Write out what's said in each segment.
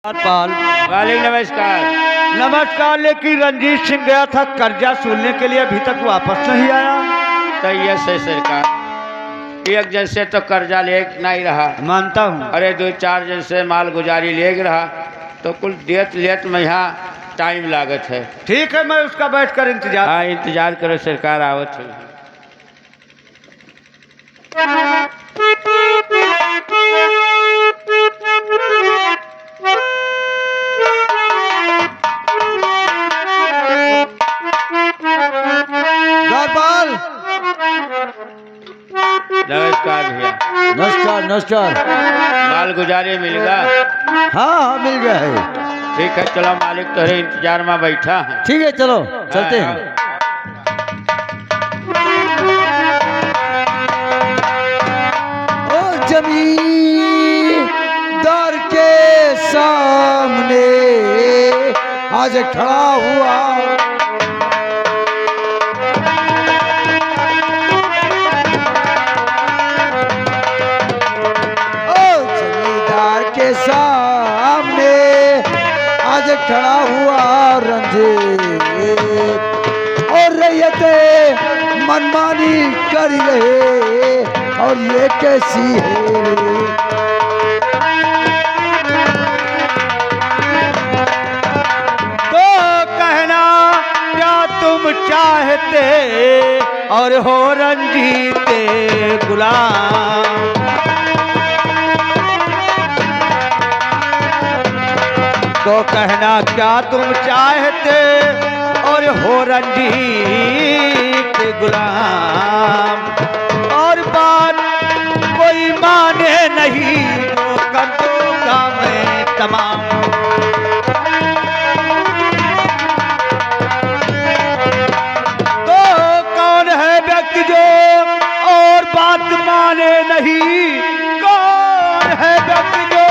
पाल वालेकुम नमस्कार। नमस्कार। लेकिन रंजीत सिंह गया था कर्जा सुनने के लिए, अभी तक वापस नहीं आया। तो ये से सरकार एक जन से तो कर्जा ले नहीं रहा। मानता हूँ। अरे दो चार जन से माल गुजारी ले रहा तो कुल देत लेत में यहाँ टाइम लागत है। ठीक है, मैं उसका बैठ कर इंतजार। हाँ इंतजार करो, सरकार आवत है। द्वारपाल। नमस्कार भैया। नमस्कार नमस्कार। माल गुजारी मिलेगा? हाँ मिल गया है। ठीक है चलो, मालिक तोरे इंतजार में बैठा है। ठीक है चलो चलते हैं। ओ जमींदार के सामने आज खड़ा हुआ, सामने आज खड़ा हुआ रंजीत, और रैयते मनमानी कर रहे, और ये कैसी है? तो कहना क्या तुम चाहते, और हो रंजीत गुलाम। तो कहना क्या तुम चाहते, और हो रंजीत गुलाम। और बात कोई माने नहीं, तो कर दूंगा मैं तमाम। तो कौन है व्यक्ति जो और बात माने नहीं? कौन है व्यक्ति जो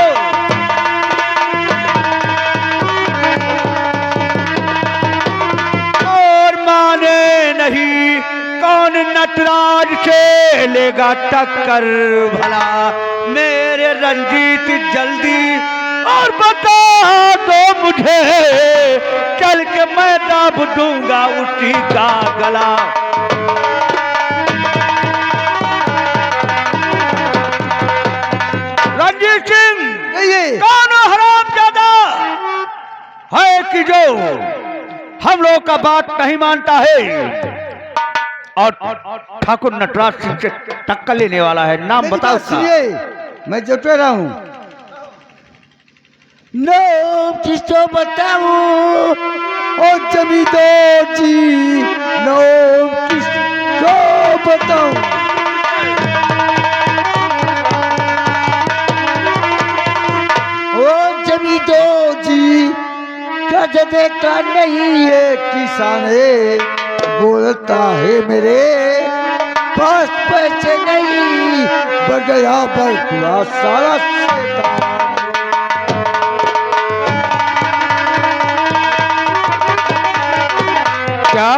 नहीं? कौन नटराज से लेगा टक्कर भला? मेरे रंजीत जल्दी और बता दो मुझे, चल के मैं दाब दूंगा उसी का गला। रंजीत सिंह कौन हरामजादा है कि जो हम लोग का बात नहीं मानता है, और ठाकुर नटराज सिंह से टक्कर लेने वाला है? नाम बताओ। सुनिए, मैं जुटे रहा हूं। नाम किसको बताऊं? ओ जमींदार जी, नाम किसको बताऊं? ओ जमींदार जी, कर्ज देता नहीं है किसान है, बोलता है मेरे पास पैसे नहीं, बढ़ गया बढ़ हुआ सारा शैतान। क्या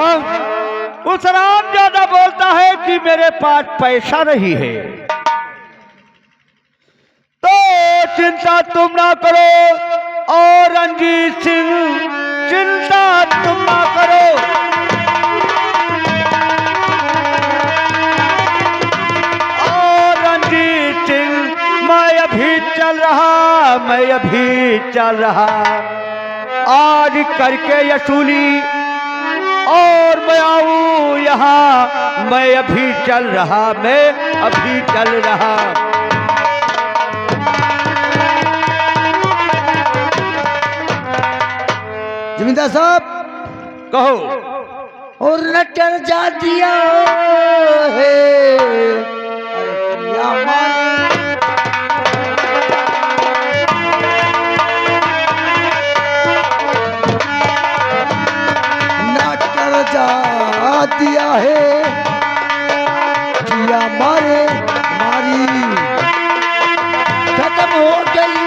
उस रामजादा बोलता है कि मेरे पास पैसा नहीं है? तो चिंता तुम ना करो, और रंजीत सिंह चिंता तुम ना करो। और रंजीत सिंह मैं अभी चल रहा आज करके यसूली, और मैं आऊं यहाँ। मैं अभी चल रहा। जमींदार साहब कहो। और नटर जा दिया है, नटर जा दिया है, किया मारे मारी खत्म हो गई।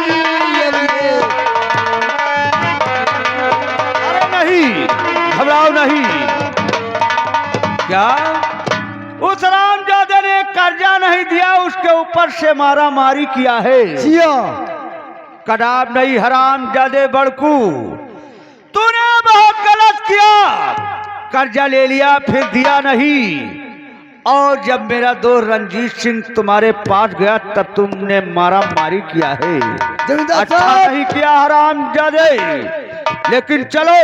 घबराओ नहीं। क्या उस रामजादे ने कर्जा नहीं दिया, उसके ऊपर से मारा मारी किया है। जिया कदाब नहीं हराम जादे बड़कू, तूने बहुत गलत किया। कर्जा ले लिया फिर दिया नहीं, और जब मेरा दोस्त रंजीत सिंह तुम्हारे पास गया तब तुमने मारा मारी किया है। जमींदार अच्छा साहब। नहीं किया हराम जादे। लेकिन चलो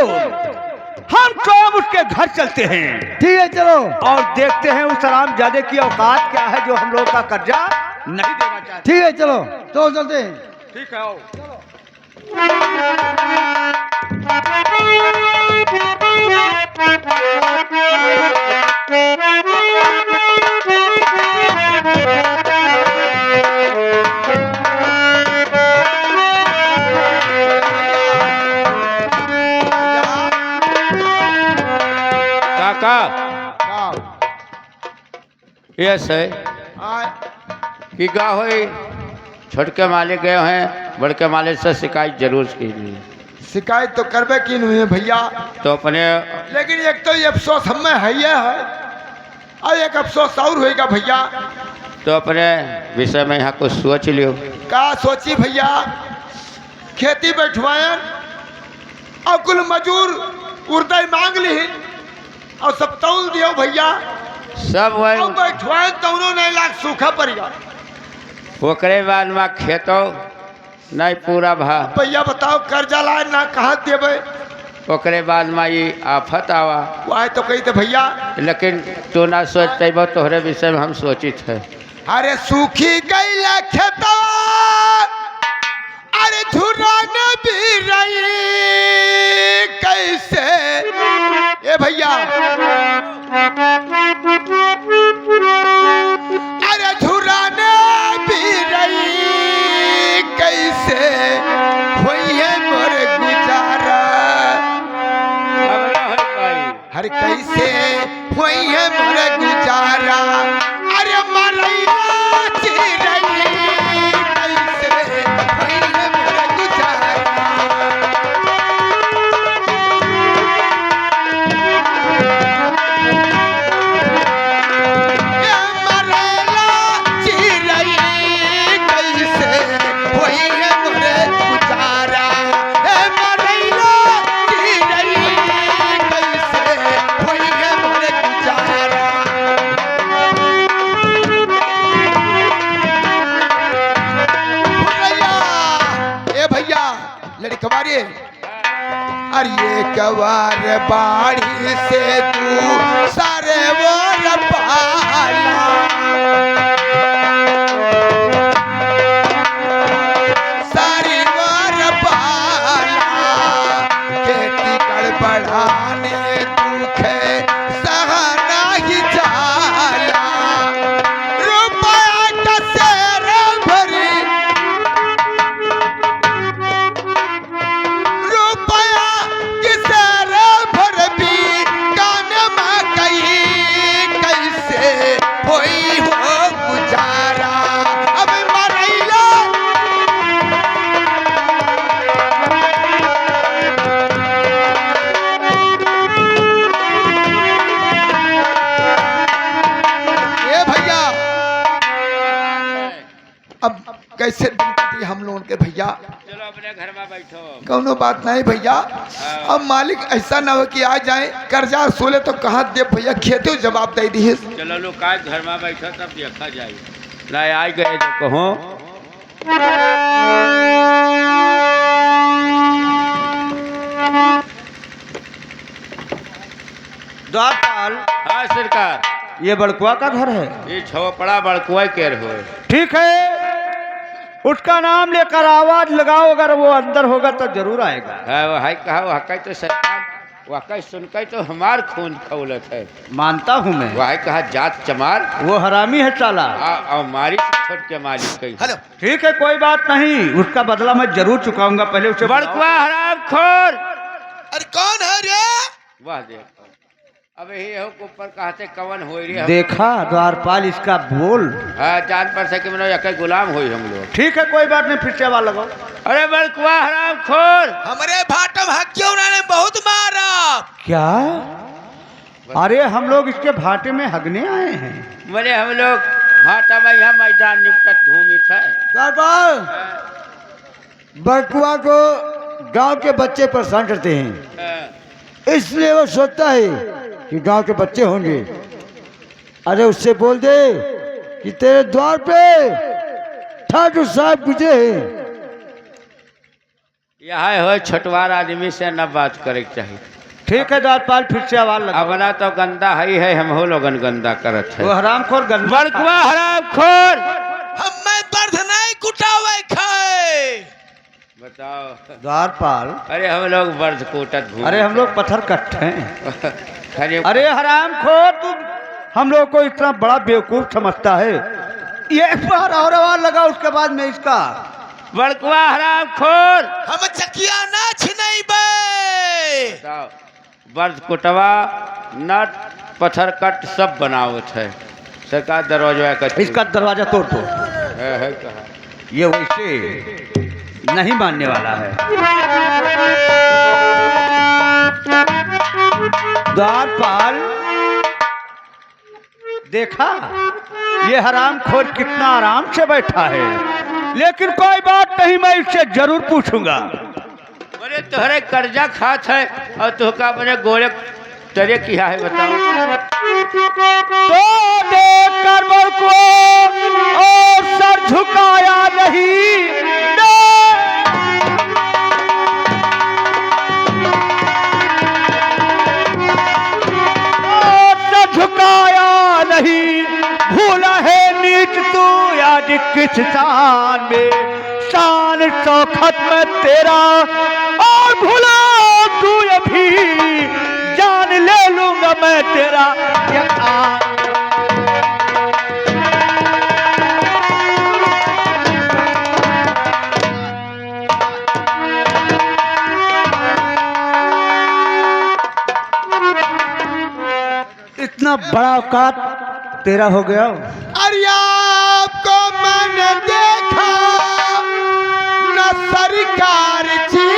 हम सब उसके घर चलते हैं ठीक है चलो। और देखते हैं उस हराम जादे की औकात क्या है जो हम लोग का कर्जा नहीं देना चाहते। ठीक है चलो तो चलते हैं। ठीक है आओ। काका ये है कि का होई छोटके मालिक गए हैं, बड़के मालिक से शिकायत जरूर की नहीं, शिकायत तो करबे की नहीं है भैया, तो अपने लेकिन एक तो ये अफसोस हमें है ये है और एक अफसोस और होएगा भैया। तो अपने विषय में यहाँ कुछ सोच लियो। का सोची भैया, खेती बैठवाएं और कुल मजूर उर्दय मांग ली और सब तौल दियो भैया, सब और वही बैठवाएं तो उन्होंने लाख सूखा पड़ गया। ओकरे बाद में खेतो नहीं पूरा भा, भैया बताओ कर्जा लाए ना कहाँ देवे, ओकरे बाद में ये आफत आवा। वह तो कही थे भैया, लेकिन तू ना सोचते बो, तोहरे विषय में हम सोचित है। अरे सूखी गई खेतवा, अरे धुरान भी रही कैसे ए भैया, अरे धुरान भी रही कैसे हुई है मोर गुजारा, अरे कैसे हुई है मोर गुजारा, अरे मरैया चिरई कैसे हुई है मोर गुजारा। ए मरैया चिरई कैसे हुई है मोर गुजारा, ए मरैया चिरई कैसे हुई है मोर गुजारा। ए भैया लड़कवारे, अरे ये कवार बाड़ी से तू सारे वार पाला, सारी वार पाला, खेती गड़बड़ाने दुखे सहना ही जाला, रुपया का शेर भरी, रुपया किसे रे भर भी कान में कही कैसे होई हो गुजारा, अब मरैया ए भैया अब कैसे दिन कटी हम लोगों के भैया। चलो अपने घर में बैठो। कौनो बात नहीं भैया, अब मालिक ऐसा ना हो कि आ जाए कर्जा सोले तो कहाँ दे भैया, खेते जवाब दे दी। चलो लोग का घर में बैठो तब देखा जाए। ना आ गए तो कहो द्वारपाल, हाँ सरकार, ये बड़कुआ का घर है। ये छोपड़ा बड़कुआ केर हो। ठीक है, उसका नाम लेकर आवाज लगाओ, अगर वो अंदर होगा तो जरूर आएगा। हाँ वो हाई कहा वह तो सरकार, वह सुनकर तो हमार खून खौलत है। मानता हूँ मैं, वह कहा जात चमार, वो हरामी है साला। और मारी छोट के मालिक कही। हेलो ठीक है कोई बात नहीं, उसका बदला मैं जरूर चुकाऊंगा, पहले उसे बड़कुआ हराम खोर। अरे कौन है रे? वाह देख, अब यही हो ऊपर कहते कवन हो रही है। देखा द्वारपाल इसका बोल। हाँ जान पर सके मनो एक गुलाम हुई हम लोग। ठीक है कोई बात नहीं, फिर से आवाज लगाओ। अरे बड़कुआ हराम खोर, हमारे भाटम हक्कियों ने बहुत मारा। क्या? अरे हम लोग इसके भाटे में हगने आए हैं। बोले हम लोग भाटा में यहाँ मैदान निपटत घूमित है। द्वारपाल बटुआ को गांव के बच्चे परेशान करते हैं, इसलिए वो सोचता है कि गांव के बच्चे होंगे। अरे उससे बोल दे कि तेरे द्वार पे ठाकुर साहब गुजरे हैं। यह हो छोटवार आदमी से न बात करे के चाहिए। ठीक है दादपाल, फिर से आवाज लगा। अपना तो गंदा है हम हो लोगन गंदा करत है। वो हरामखोर गंदा बड़कुआ हरामखोर हमें दर्द नहीं कुटावे खाए। बताओ। द्वारपाल, अरे हम लोग बर्द कोटत घूम। अरे हम लोग पत्थर कट हैं। अरे अरे हरामखोर, तू हम लोग को इतना बड़ा बेवकूफ समझता है। ये एक बार और आवाज लगा, उसके बाद में इसका। बड़कुआ हरामखोर। हम चकिया ना छिनाई बे। बताओ, बर्द कुटवा नट पत्थर कट सब बनावत है। सरकार दरवाजा का इसका दरवाजा तोड़ दो। है कहा। ये वैसे नहीं मानने वाला है। द्वारपाल, देखा ये हरामखोर कितना आराम से बैठा है, लेकिन कोई बात नहीं, मैं इससे जरूर पूछूंगा। बोले तुम्हारे कर्जा खात है और तुहका अपने गोले तरे किया है। बताओ। तो देख कर को और सर झुकाया नहीं, और सर झुकाया नहीं। भूला है नीच तू आज किस शान में, शान शौकत में तेरा, और भूला तू अभी जान ले लूंगा मैं तेरा। इतना बड़ा औकात तेरा हो गया। अरे आपको मैंने देखा न सरकार जी,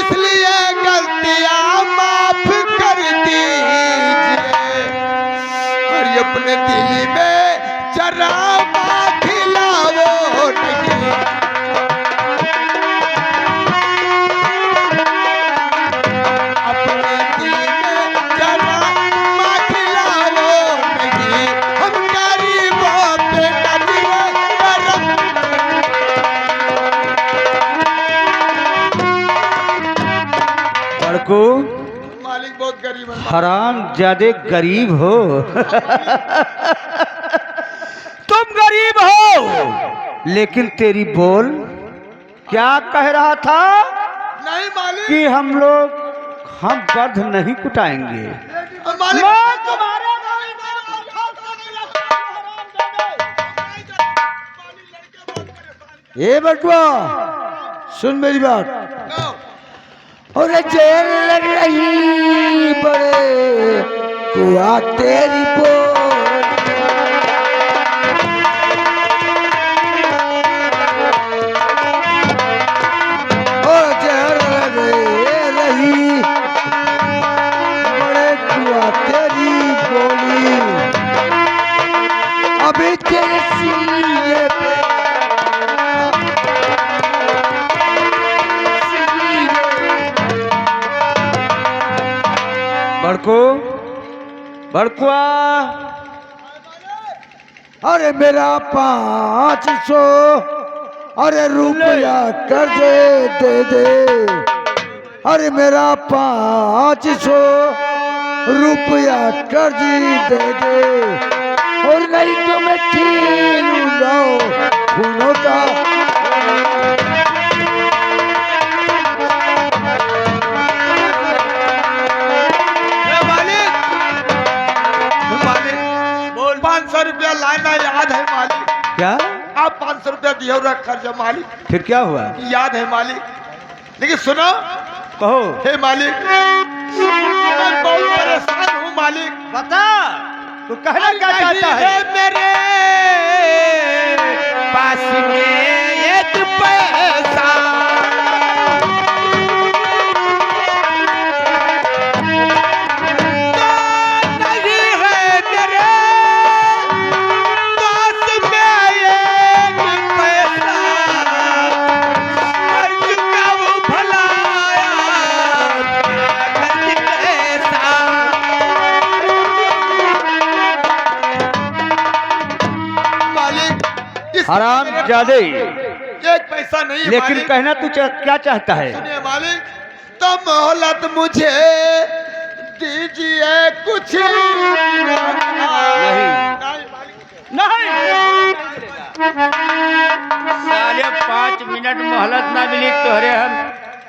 इसलिए गलतियां माफ कर दीजिए। और ये अपने दिल में जरा खिलाओ नहीं। अपने दिल में जरा खिलाओ नहीं। हम गरीबों पे नजर करम। बड़कू, मालिक बहुत गरीब है। हराम ज्यादा गरीब हो। तुम गरीब हो, लेकिन तेरी बोल क्या कह रहा था नहीं मालिक, कि हम बर्द नहीं कुटाएंगे। मालिक मैं तुम्हारे ए बटुआ, सुन मेरी बात। और जेल लग रही बड़े कुआ तेरी बोल। और जेल लग रही बड़े कुआ तेरी बोली। अभी तेरे सीने पे बड़कू, बड़कुआ, अरे मेरा 500 अरे रुपया कर्ज दे दे। अरे मेरा 500 रुपया कर्ज दे दे। और नहीं तो मैं छीनूंगा खूनों का। बोल 500 रुपया लाना याद है मालिक। क्या? आप 500 रुपया दिए रखा जब मालिक, फिर क्या हुआ? याद है मालिक। लेकिन सुनो, कहो। हे मालिक, मैं बहुत परेशान हूँ मालिक। बता, तू कहना क्या चाहता है? मेरे पास में एक पैसा नहीं है। मेरे पास में एक पैसा हराम जादे, एक पैसा नहीं है लेकिन मालिक। कहना तू क्या चाहता है? सुनिए मालिक, तो मोहलत मुझे दीजिए कुछ नहीं मालिक। नहीं, साले 5 मिनट मोहलत ना मिली तोहरे हम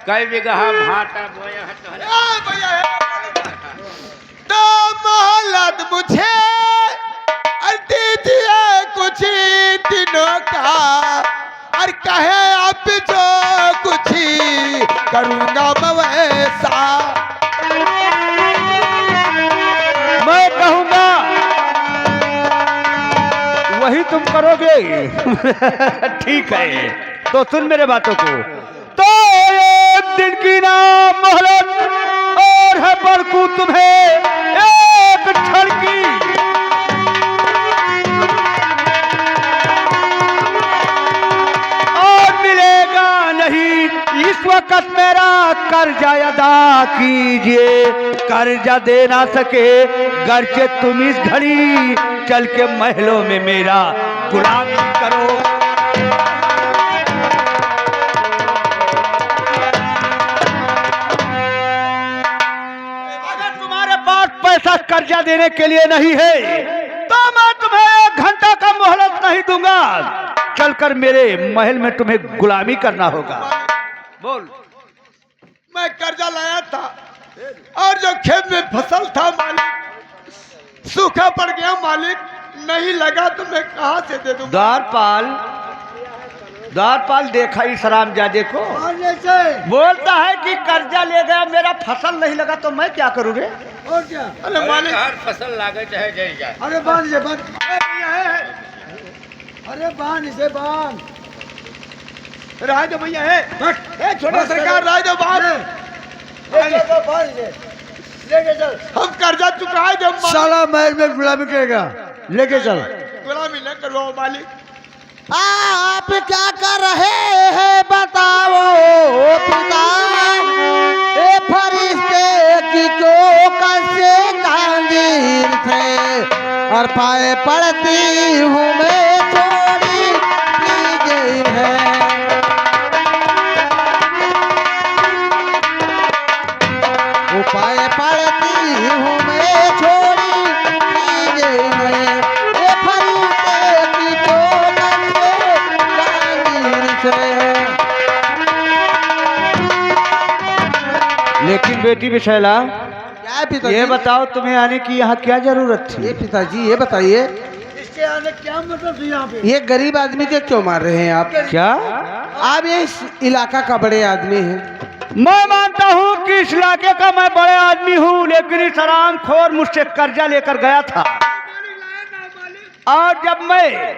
कई बीघा भाटा बोया है तोहरे। भैया तो मोहलत मुझे दीजिए कुछ दिनों का, और कहे अब जो कुछ करूँगा मैं वैसा। मैं कहूंगा वही तुम करोगे। ठीक है, तो सुन मेरे बातों को। तो एक दिन की ना मोहलत और है बड़कू तुम्हें एक क्षण की। और मिलेगा नहीं इस वक्त मेरा कर्जा अदा कीजिए। कर्जा दे ना सके गर्चे तुम इस घड़ी चल के महलों में मेरा गुलामी करो। अगर तुम्हारे पास पैसा कर्जा देने के लिए नहीं है तो मैं तुम्हें 1 घंटा का मोहलत नहीं दूंगा। चलकर मेरे महल में तुम्हें गुलामी करना होगा। बोल। मैं कर्जा लाया था और जो खेत में फसल था मालिक सूखा पड़ गया मालिक, नहीं लगा तो मैं कहाँ से दे दूं? द्वारपाल देखा इस हरामजादे को, बोलता है कि कर्जा ले गया, मेरा फसल नहीं लगा तो मैं क्या करूँ रे? और क्या? अरे मालिक, हर फसल लागे चाहे जल जाए। अरे बांध ले, बांध। अरे बांध इसे, बांध। राज दो भैया है, छोटा सरकार राज दो बात। लेके चल। हम कर्जा चुकाए दो मालिक। साला महल में गुलामी करेगा, लेके चल। गुलामी न करो मालिक। आप क्या कर रहे हैं बताओ पिता, ए फरिश्ते की क्यों कैसे कांजीर थे, और पाए पड़ती हूँ मैं छोड़ी की गई है। वो पाए पड़ती हूँ मैं छोड़ी की गई है। ए फरिश्ते की क्यों लेकिन बेटी विशैला, क्या है पिताजी? ये बताओ तुम्हें आने की यहाँ क्या जरूरत थी? ये पिताजी ये बताइए, इसके आने क्या मतलब थी यहाँ पे? ये गरीब आदमी के क्यों मार रहे हैं आप? क्या? आप ये इस इलाका का बड़े आदमी हैं। मैं मानता हूँ कि इस इलाके का मैं बड़े आदमी हूँ, लेकिन इस हरामखोर मुझसे कर्जा लेकर गया था, और जब मैं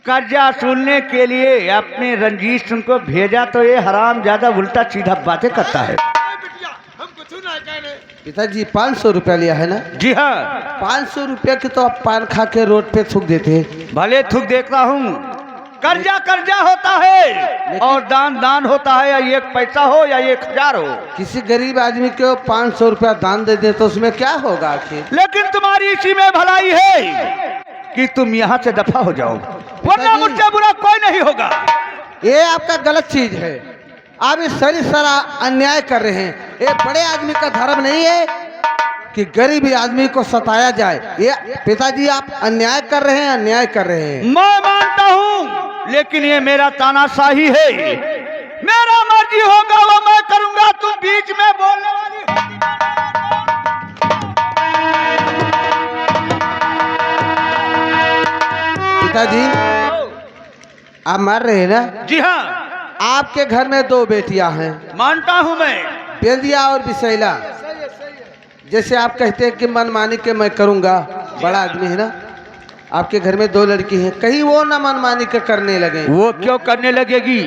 कर्जा सुनने के लिए अपने रंजीत सिंह को भेजा तो ये हराम ज्यादा उल्टा सीधा बातें करता है। हम कुछ ना कहने। पिताजी 500 रुपया लिया है ना? जी हाँ, 500 रुपया के तो आप पान खा के रोड पे थूक देते हैं। भले थूक देखता हूँ, कर्जा कर्जा होता है और दान दान होता है, या 1 पैसा हो या 1000 हो। किसी गरीब आदमी को 500 रुपया दान दे दे तो उसमें क्या होगा आखिर? लेकिन तुम्हारी इसी में भलाई है कि तुम यहाँ से दफा हो जाओ, वरना मुझसे बुरा कोई नहीं होगा। ये आपका गलत चीज है, आप इस सरा अन्याय कर रहे हैं। ये बड़े आदमी का धर्म नहीं है कि गरीब आदमी को सताया जाए। ये पिताजी आप अन्याय कर रहे हैं, अन्याय कर रहे हैं। मैं मानता हूँ, लेकिन ये मेरा तानाशाही है, मेरा मर्जी होगा वो मैं करूंगा, तुम बीच में बोलने वाली हो। पिताजी आप मार रहे हैं ना? जी हाँ, आपके घर में 2 बेटियां हैं, मानता हूँ मैं। बेंदिया और बिसैला। जैसे आप कहते हैं कि मनमानी के मैं करूंगा, बड़ा आदमी है ना, आपके घर में 2 लड़की हैं, कहीं वो ना मनमानी के करने लगे। वो क्यों करने लगेगी?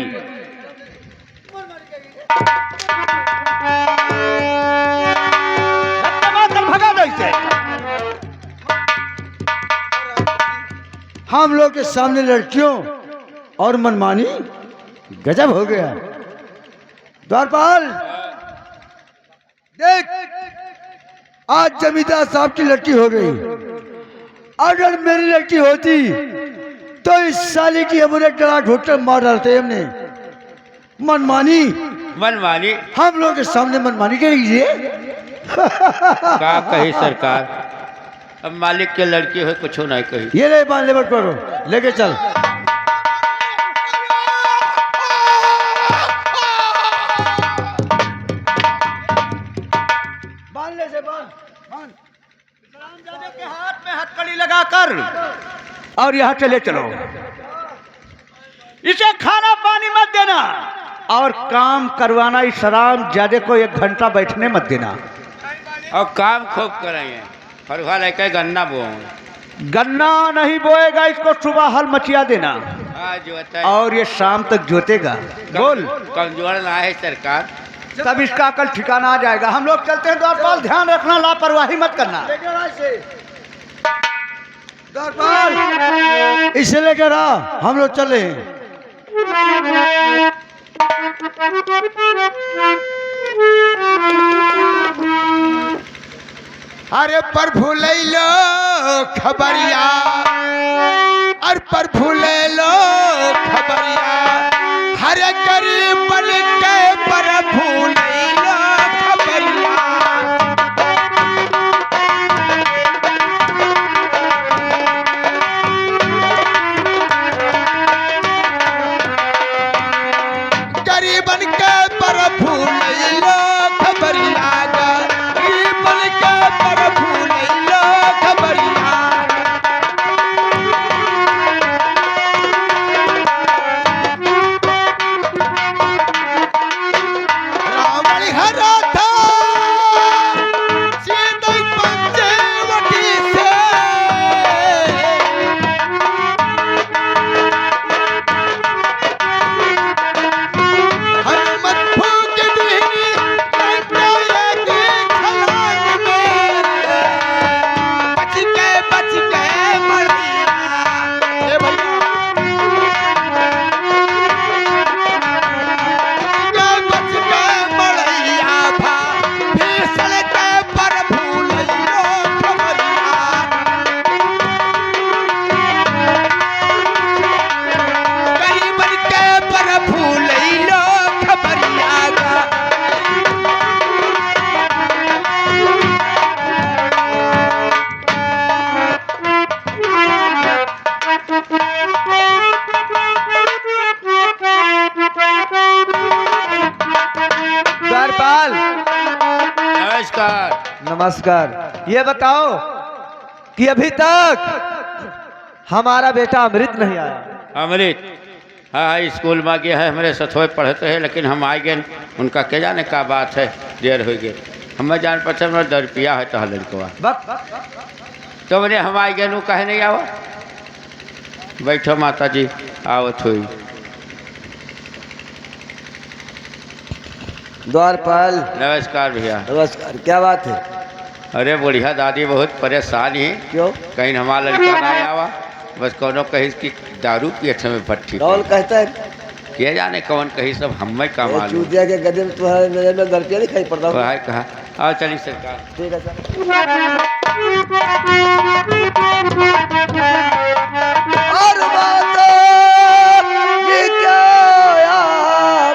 भगा दो इसे। हम लोग के सामने लड़कियों और मनमानी, गजब हो गया। द्वारपाल देख, आज जमींदार साहब की लड़की हो गई। अगर मेरी लड़की होती तो इस साली की हमने डरा घोटर मार डालते हमने। मनमानी, मनमानी हम लोग के सामने मनमानी करीजिए। का कही सरकार, अब मालिक के लड़की हो कुछ नहीं कही। ये ले बांध ले बट करो, लेके चल। बांध ले से बांध। के हाथ में हथकड़ी लगाकर और यहाँ चले चलो। इसे खाना पानी मत देना और काम करवाना। इस राम ज्यादा को 1 घंटा बैठने मत देना। और काम खूब कराइए। फरुहा लेकर गन्ना बोओ। गन्ना नहीं बोएगा, इसको सुबह हल मचिया देना आज होता है और ये शाम तक जोतेगा। बोल, कमजोर ना है सरकार। तब इसका कल ठिकाना आ जाएगा। हम लोग चलते हैं द्वारपाल, ध्यान रखना, लापरवाही मत करना। द्वारपाल इसे लेकर आ, हम लोग चले हैं। अरे प्रभु ले लो खबरिया, अरे प्रभु ले लो खबरिया, हरे गरीब बन के प्रभु ले लो खबरिया। गरीबन के प्रभु ले लो खबरिया, गरीबन के प्रभु ले लो खबरिया। रावण हरा था सीता पंचवटी से, हनुमत फूंक दीनी लंकाया की छलांग में, बच गए मरिया। ए भैया बच गए मरिया भा, फिसल के प्रभु ले लो खबरिया। गरीबन के प्रभु ले लो खबरिया। द्वारपाल नमस्कार। नमस्कार। ये बताओ कि अभी तक हमारा बेटा अमृत नहीं आया। अमृत हाँ स्कूल में गया है, हमारे सथोए पढ़ते हैं, लेकिन हम आए गए उनका क्या जाने का बात है, देर हो गई। हमें जान पहचान में 10 रुपया है तो लड़कवा तो मैंने हम आए गए कहे नहीं आओ। बैठो माता जी, आओ थोड़ी। द्वारपाल नमस्कार भैया। नमस्कार। क्या बात है? अरे बुढ़िया दादी बहुत परेशान है। क्यों? कहीं हमारा लड़का नहीं आवा, बस कोनो कहीं की दारू पिए में भट्टी कौन कहता है? क्या जाने कौन कहीं सब हमें का मालूम। चूतिया के गधे में तुम्हारे नजर में गलतियाँ नहीं खाई पड़ता हूँ। भाई कहा आओ चलिए सरकार। ठीक है सर।